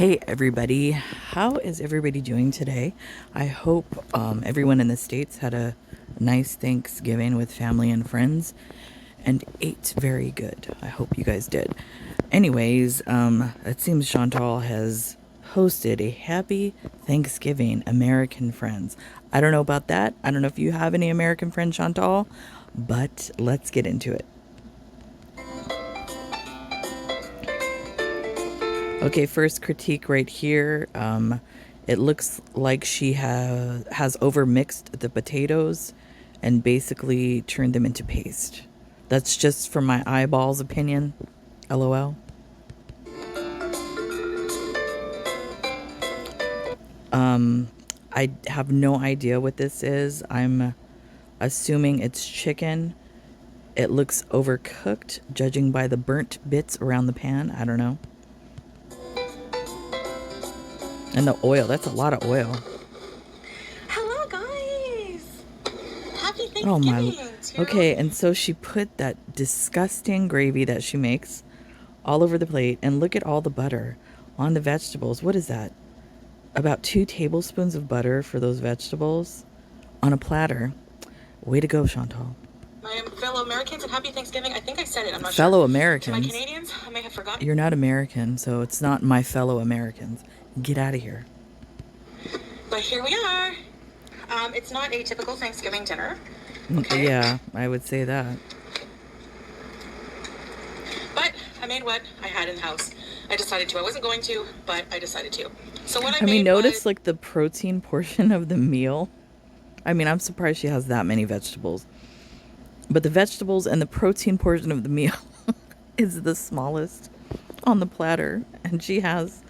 Hey everybody, how is everybody doing today? I hope everyone in the States had a nice Thanksgiving with family and friends and ate very good. I hope you guys did. Anyways, it seems Chantal has hosted a happy Thanksgiving, American friends. I don't know about that. I don't know if you have any American friends, Chantal, but let's get into it. Okay, first critique right here. It looks like she has overmixed the potatoes and basically turned them into paste. That's just from my eyeballs opinion. LOL. I have no idea what this is. I'm assuming it's chicken. It looks overcooked, judging by the burnt bits around the pan. I don't know. And the oil, that's a lot of oil. Hello, guys. Happy Oh my. Thanksgiving. Okay, and so she put that disgusting gravy that she makes all over the plate, and look at all the butter on the vegetables. What is that? About 2 tablespoons of butter for those vegetables on a platter. Way to go, Chantal. My fellow Americans, and happy Thanksgiving. I think I said it. I'm not Fellow sure. Americans. To my Canadians, I may have forgotten. You're not American, so it's not my fellow Americans. Get out of here. But here we are. It's not a typical Thanksgiving dinner. Okay. Yeah, I would say that. But I made what I had in the house. I decided to. I wasn't going to, but I decided to. So what I made mean, notice was, like the protein portion of the meal. I mean, I'm surprised she has that many vegetables. But the vegetables and the protein portion of the meal is the smallest on the platter. And she has,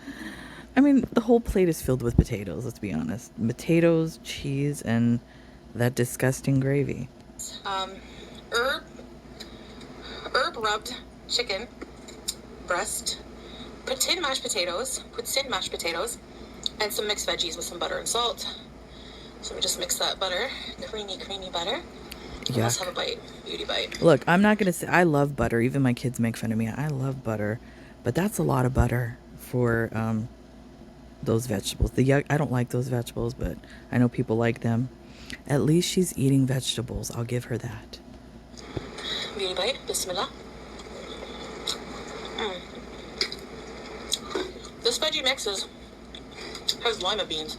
I mean, the whole plate is filled with potatoes, let's be honest. Potatoes, cheese, and that disgusting gravy. herb rubbed chicken breast, put in mashed potatoes, and some mixed veggies with some butter and salt. So we just mix that butter, creamy butter. Let's have a bite. Beauty bite. Look, I'm not going to say I love butter. Even my kids make fun of me. I love butter. But that's a lot of butter for those vegetables. I don't like those vegetables, but I know people like them. At least she's eating vegetables. I'll give her that. Beauty bite. Bismillah. This veggie mix has lima beans.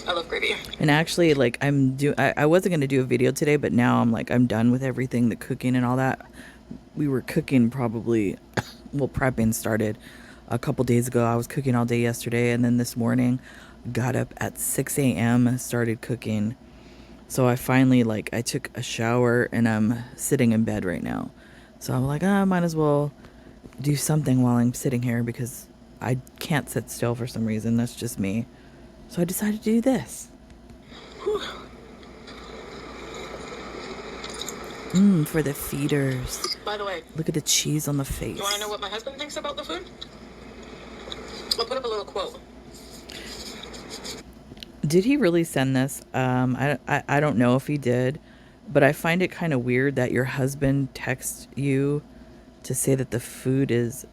I love gravy. And actually, like, I wasn't going to do a video today, but now I'm done with everything, the cooking and all that. We were cooking probably, well, prepping started a couple days ago. I was cooking all day yesterday, and then this morning got up at 6 a.m., started cooking. So I finally, I took a shower, and I'm sitting in bed right now. So I'm like, I might as well do something while I'm sitting here because I can't sit still for some reason. That's just me. So I decided to do this. For the feeders. By the way, look at the cheese on the face. You want to know what my husband thinks about the food? I'll put up a little quote. Did he really send this? I don't know if he did, but I find it kind of weird that your husband texts you to say that the food is,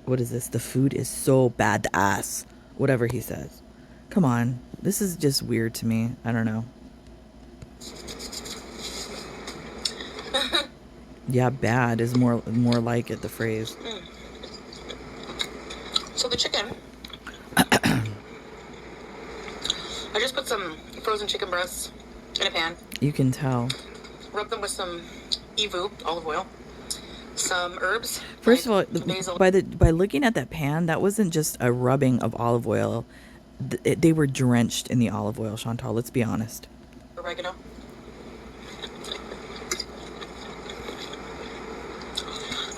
what is this? The food is so bad ass. Whatever he says. Come on. This is just weird to me. I don't know. Yeah, bad is more like it, the phrase. So the chicken. I just put some frozen chicken breasts in a pan. You can tell. Rub them with some evu, olive oil. Some herbs. First of all, basil. By looking at that pan, that wasn't just a rubbing of olive oil. They were drenched in the olive oil, Chantal. Let's be honest. Oregano.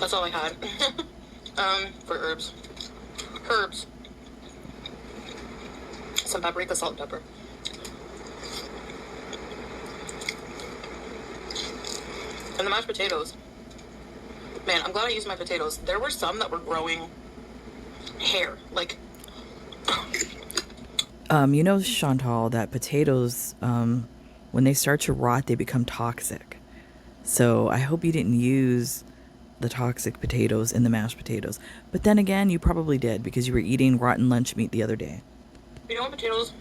That's all I had. For herbs. Some paprika, salt, and pepper. And the mashed potatoes. Man, I'm glad I used my potatoes. There were some that were growing hair. You know, Chantal, that potatoes, when they start to rot, they become toxic. So I hope you didn't use the toxic potatoes in the mashed potatoes. But then again, you probably did because you were eating rotten lunch meat the other day. You know when potatoes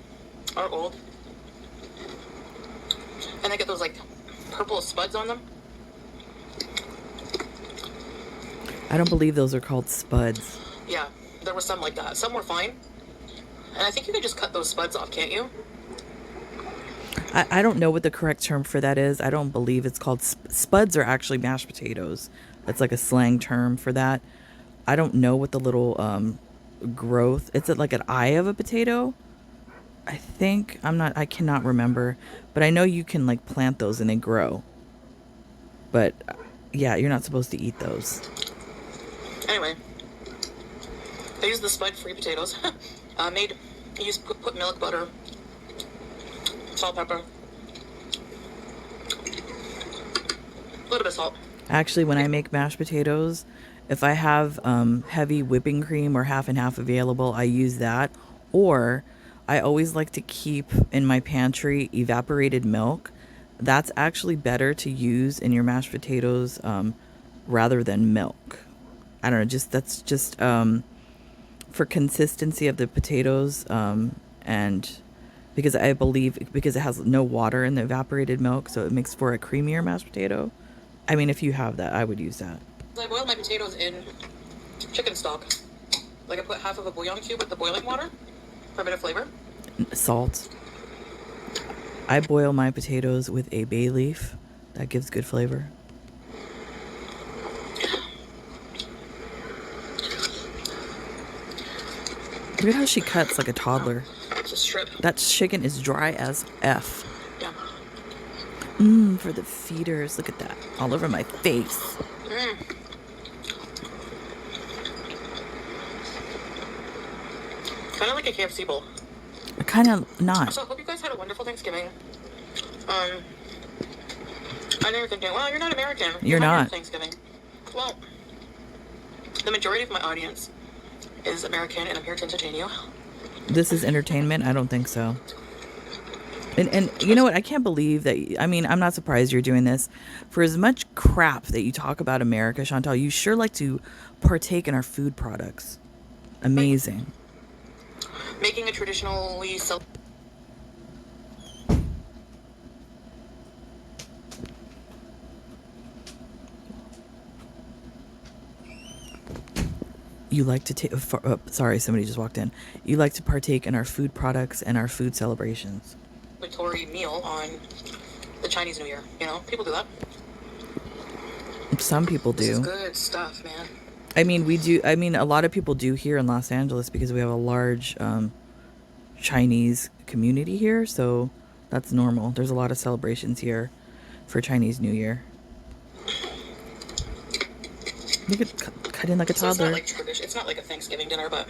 are old and they get those like purple spuds on them? I don't believe those are called spuds. Yeah, there was some like that. Some were fine. And I think you could just cut those spuds off, can't you? I don't know what the correct term for that is. I don't believe it's called spuds are actually mashed potatoes. That's like a slang term for that. I don't know what the little growth. It's like an eye of a potato. I think I cannot remember, but I know you can like plant those and they grow. But yeah, you're not supposed to eat those. Anyway, I used the spud-free potatoes. You just put milk, butter, salt, pepper, a little bit of salt. Actually, when I make mashed potatoes, if I have heavy whipping cream or half and half available, I use that. Or I always like to keep in my pantry evaporated milk. That's actually better to use in your mashed potatoes rather than milk. I don't know, that's just for consistency of the potatoes and because I believe because it has no water in the evaporated milk, so it makes for a creamier mashed potato. I mean, if you have that, I would use that. I boiled my potatoes in chicken stock. Like I put half of a bouillon cube with the boiling water for a bit of flavor. Salt. I boil my potatoes with a bay leaf. That gives good flavor. Look at how she cuts like a toddler. It's a strip. That chicken is dry as F. Yeah. For the feeders. Look at that. All over my face. Kind of like a KFC bowl. Kind of not. So I hope you guys had a wonderful Thanksgiving. I know you're thinking, well, you're not American. You're not. Thanksgiving. Well, the majority of my audience is American, and I'm here to entertain you. This is entertainment? I don't think so. And you know what? I can't believe that. I mean, I'm not surprised you're doing this. For as much crap that you talk about America, Chantal, you sure like to partake in our food products. Amazing. Making a traditionally You like to take. Sorry, somebody just walked in. You like to partake in our food products and our food celebrations. celebratory meal on the Chinese New Year. You know, people do that. Some people do. This is good stuff, man. I mean, we do. I mean, a lot of people do here in Los Angeles because we have a large Chinese community here. So that's normal. There's a lot of celebrations here for Chinese New Year. Look at cut in like a toddler. It's not like tradition. It's not like a Thanksgiving dinner, but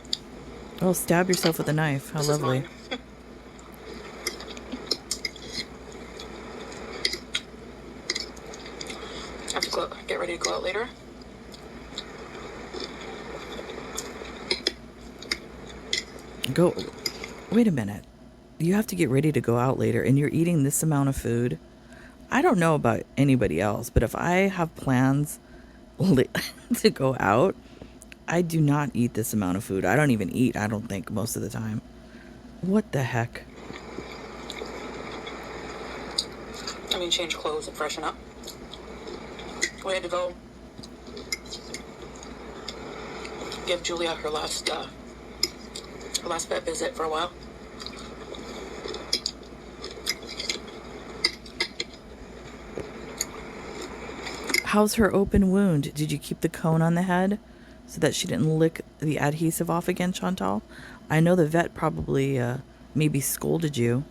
oh, stab yourself with a knife. How lovely. I have to get ready to go out later. Go. Wait a minute. You have to get ready to go out later, and you're eating this amount of food. I don't know about anybody else, but if I have plans to go out, I do not eat this amount of food. I don't even eat, I don't think, most of the time. What the heck? I mean, change clothes and freshen up. We had to go give Julia her last vet visit for a while. How's her open wound? Did you keep the cone on the head so that she didn't lick the adhesive off again, Chantal? I know the vet probably maybe scolded you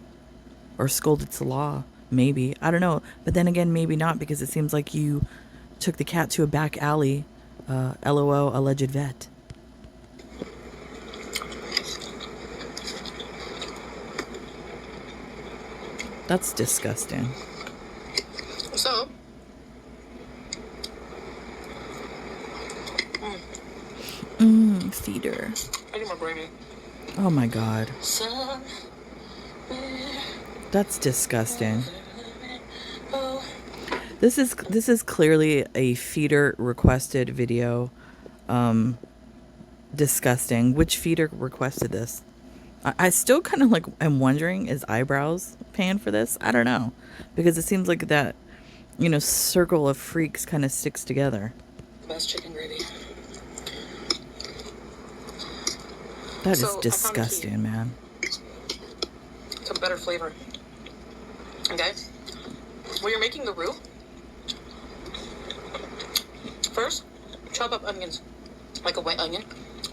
or scolded Salah. Maybe. I don't know. But then again, maybe not, because it seems like you took the cat to a back alley. LOL, alleged vet. That's disgusting. So, Feeder. I need more gravy. Oh my god. That's disgusting. This is clearly a feeder requested video. Disgusting. Which feeder requested this? I still kind of like am wondering, is eyebrows paying for this? I don't know, because it seems like that, circle of freaks kind of sticks together. Best chicken gravy. That is So I found the key. disgusting, man. Some better flavor. Okay. When you're making the roux, first chop up onions, like a wet onion,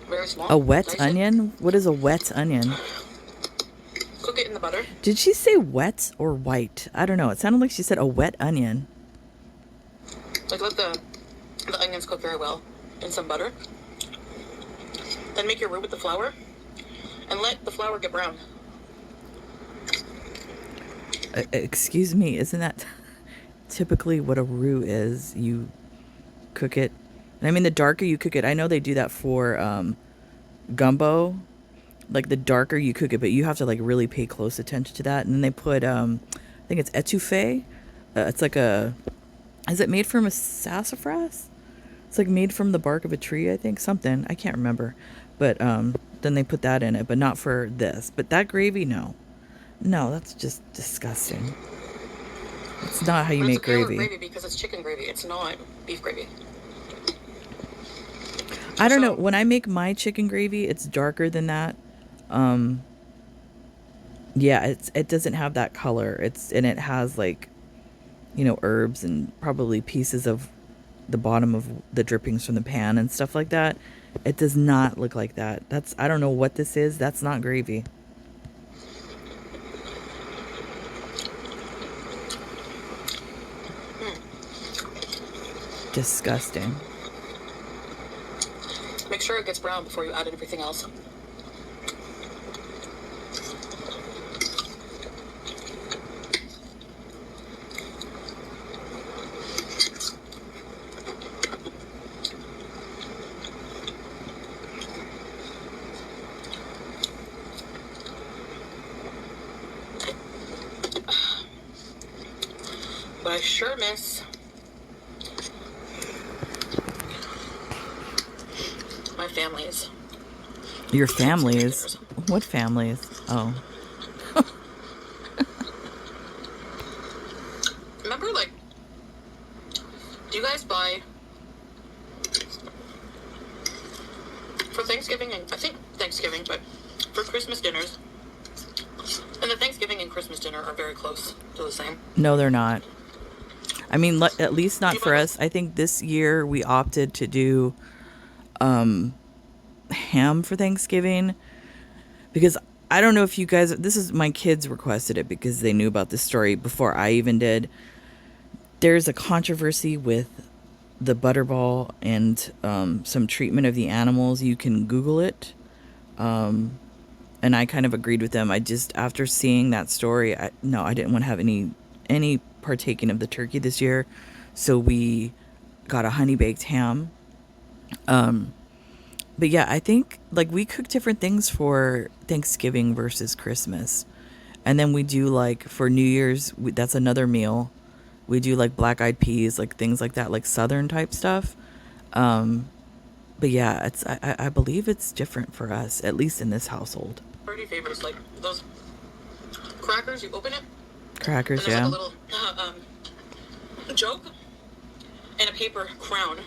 very small. A wet Dice onion? What is a wet onion? Cook it in the butter. Did she say wet or white? I don't know. It sounded like she said a wet onion. Like let the onions cook very well in some butter. Then make your roux with the flour, and let the flour get brown. Excuse me, isn't that typically what a roux is? You cook it. I mean, the darker you cook it, I know they do that for gumbo. Like the darker you cook it, but you have to like really pay close attention to that. And then they put, I think it's etouffee. It's like is it made from a sassafras? It's like made from the bark of a tree, I think. Something. I can't remember. But then they put that in it, but not for this. But that gravy, no. No, that's just disgusting. It's not how you make gravy. Gravy because it's chicken gravy. It's not beef gravy. I don't know. When I make my chicken gravy, it's darker than that. Yeah, it doesn't have that color. And it has like, herbs and probably pieces of the bottom of the drippings from the pan and stuff like that. It does not look like that. I don't know what this is. That's not gravy. Disgusting. Make sure it gets brown before you add everything else. But I sure miss my families. Your families? What families? Oh. Remember, like, do you guys buy for Thanksgiving and I think Thanksgiving, but for Christmas dinners? And the Thanksgiving and Christmas dinner are very close to the same. No, they're not. I mean, at least not for us. I think this year we opted to do ham for Thanksgiving because I don't know if you guys, my kids requested it because they knew about this story before I even did. There's a controversy with the butterball and some treatment of the animals. You can Google it. And I kind of agreed with them. After seeing that story, I didn't want to have any partaking of the turkey this year. So we got a honey baked ham. But yeah, I think like we cook different things for Thanksgiving versus Christmas. And then we do like for New Year's, that's another meal. We do like black eyed peas, like things like that, like Southern type stuff. But yeah, I believe it's different for us, at least in this household. Party favorites, like those crackers, you open it. Crackers, and there's yeah. like a little joke and a paper crown.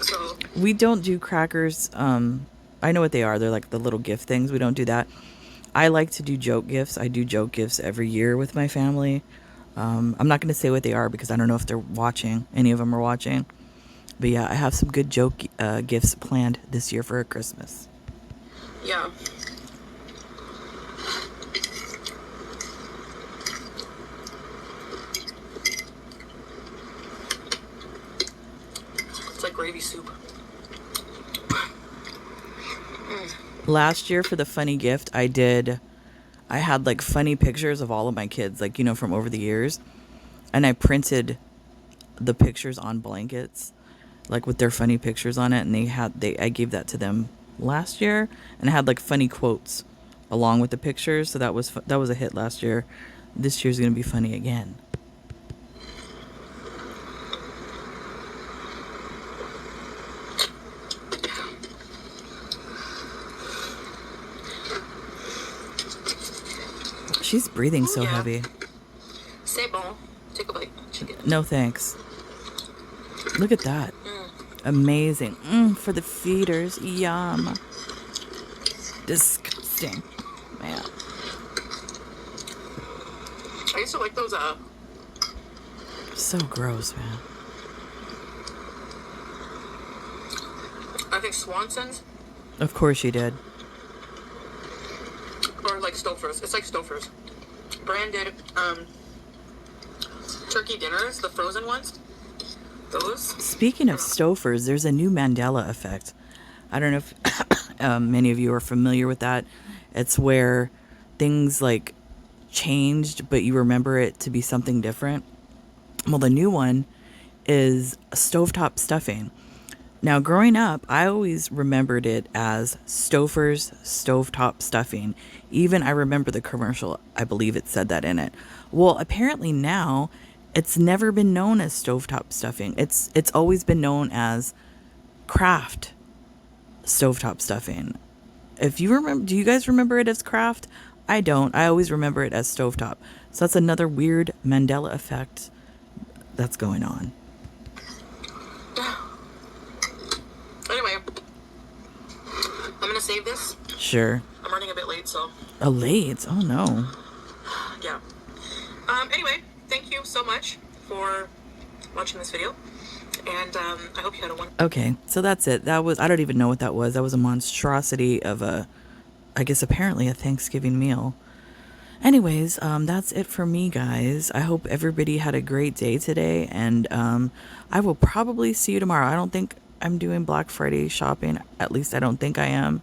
So We don't do crackers. I know what they are. They're like the little gift things. We don't do that. I like to do joke gifts. I do joke gifts every year with my family. I'm not going to say what they are because I don't know if they're watching. Any of them are watching. But yeah, I have some good joke gifts planned this year for Christmas. yeah. It's like gravy soup. Last year for the funny gift, I had like funny pictures of all of my kids, like, from over the years. And I printed the pictures on blankets, like with their funny pictures on it. And I gave that to them last year. And I had like funny quotes along with the pictures. So that was a hit last year. This year's gonna be funny again. She's breathing so heavy. C'est bon. Take a bite. Chicken. No thanks. Look at that. Amazing. For the feeders. Yum. Disgusting. Man. I used to like those, So gross, man. I think Swanson's. Of course you did. Or like Stouffer's. It's like Stouffer's. Branded, turkey dinners, the frozen ones. Those. Speaking of Stouffer's, there's a new Mandela effect. I don't know if many of you are familiar with that. It's where things like changed, but you remember it to be something different. Well, the new one is stovetop stuffing. Now, growing up, I always remembered it as Stouffer's stovetop stuffing. Even I remember the commercial. I believe it said that in it. Well, apparently now it's never been known as stovetop stuffing. It's always been known as Kraft stovetop stuffing. If you remember, do you guys remember it as Kraft? I don't. I always remember it as stovetop. So that's another weird Mandela effect that's going on. Anyway, I'm gonna save this. Sure. I'm running a bit late, so. Late? Oh no. Yeah. Anyway, thank you so much for watching this video. And I hope you had a wonderful. Okay, so that's it. That was, I don't even know what that was. That was a monstrosity of I guess apparently a Thanksgiving meal. Anyways, that's it for me, guys. I hope everybody had a great day today, and I will probably see you tomorrow. I don't think I'm doing Black Friday shopping. At least I don't think I am.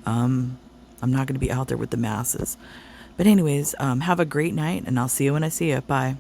I'm not going to be out there with the masses. But anyways, have a great night, and I'll see you when I see you. Bye.